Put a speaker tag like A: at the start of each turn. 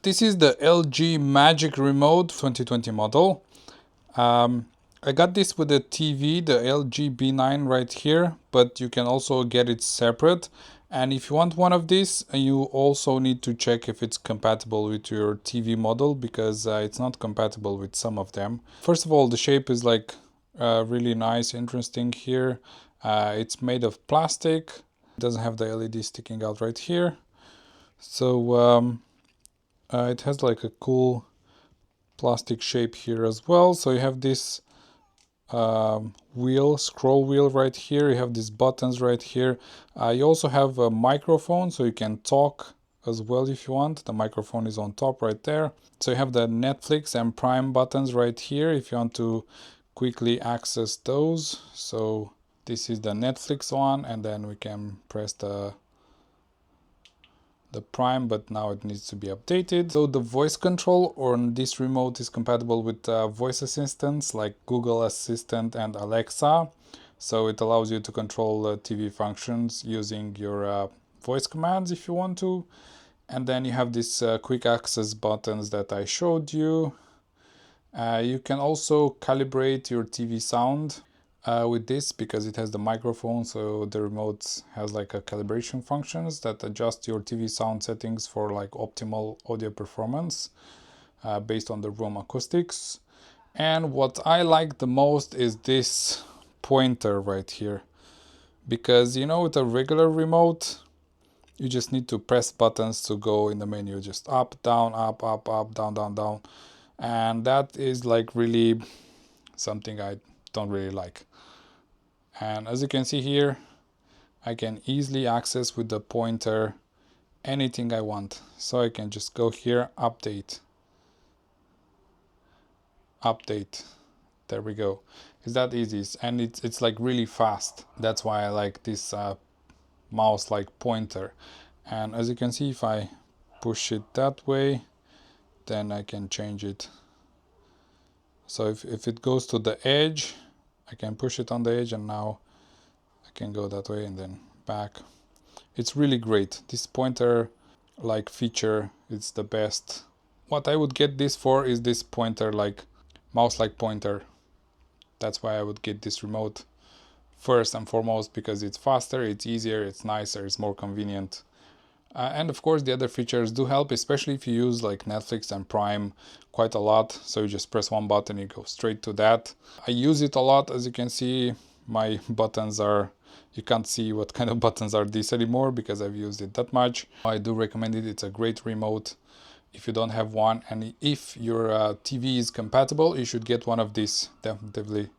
A: This is the LG Magic Remote 2020 model. I got this with the TV, the LG B9 right here, but you can also get it separate. And if you want one of these, you also need to check if it's compatible with your TV model, because it's not compatible with some of them. First of all, the shape is like really nice, interesting here. It's made of plastic. It doesn't have the LED sticking out right here. So it has like a cool plastic shape here as well. So you have this scroll wheel right here. You have these buttons right here. You also have a microphone, so you can talk as well if you want. The microphone is on top right there. So you have the Netflix and Prime buttons right here if you want to quickly access those. So this is the Netflix one, and then we can press the Prime, but now it needs to be updated. So the voice control on this remote is compatible with voice assistants like Google Assistant and Alexa. So it allows you to control TV functions using your voice commands if you want to. And then you have these quick access buttons that I showed you. You can also calibrate your TV sound with this, because it has the microphone, so the remote has like a calibration functions that adjust your TV sound settings for like optimal audio performance based on the room acoustics. And what I like the most is this pointer right here, because with a regular remote you just need to press buttons to go in the menu, just up, down, up, up, up, down, down, down, and that is like really something I don't really like. And as you can see here, I can easily access with the pointer anything I want. So I can just go here, update. There we go. It's that easy, and it's like really fast. That's why I like this mouse like pointer. And as you can see, if I push it that way, then I can change it. So if it goes to the edge, I can push it on the edge, and now I can go that way and then back. It's really great. This pointer like feature, it's the best. What I would get this for is this pointer, like mouse like pointer. That's why I would get this remote first and foremost, because it's faster, it's easier, it's nicer, it's more convenient. And of course the other features do help, especially if you use like Netflix and Prime quite a lot. So you just press one button, you go straight to that. I use it a lot. As you can see, my buttons are, you can't see what kind of buttons are these anymore because I've used it that much. I do recommend it. It's a great remote if you don't have one, and if your TV is compatible, you should get one of these. Definitely